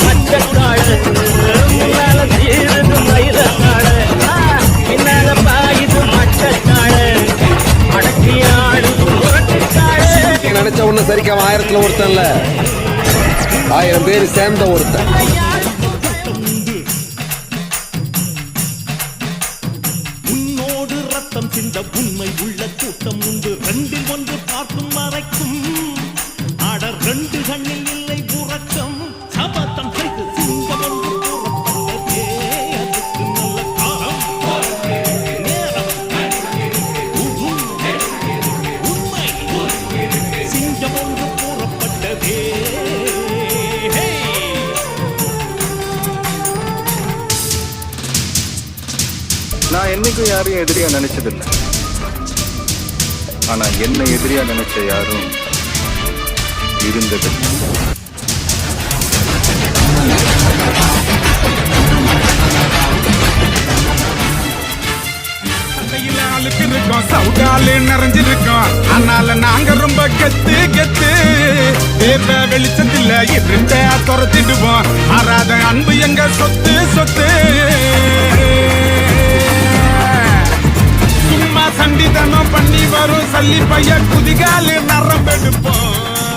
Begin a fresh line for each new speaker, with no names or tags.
மச்சக்காடு முன்னால தீருது மயிலக்காடு பின்னால பாயுது மச்சக்காடு அடக்கி ஆடுது முரட்டுக்காடு.
நினைச்ச ஒண்ணு சரிக்காம 1000த்துல ஒருத்தன் இல்ல 1000 பேர் சேர்ந்த ஒருத்தன்.
உன்னோடு ரத்தம் சிந்த உண்மை உள்ள கூட்டம் உண்டு. 2 1 பார்க்கும் மறைக்கும் ஆட 2 கண்ணில் இல்லை உறக்கம். சபதம் செய்து சிங்கம் ஒன்று கூறப்பட்டதே அதுக்கு நல்ல காலம் நேரம் உண்மை சிங்கம் ஒன்று கூறப்பட்டதே.
நான் என்னைக்கும் யாரையும் எதிரியா நினைச்சதில்லை. ஆனா என்ன எதிரியா நினைச்ச யாரும் இருந்தது.
ஆளுக்கு இருக்கோம் சவுடாலு நிறைஞ்சிருக்கோம். அதனால நாங்க ரொம்ப கெத்து கெத்து தேவ வெளிச்சத்தில் இருந்த துரத்திடுவோம். மாறாத அன்பு எங்க சொத்து சொத்து.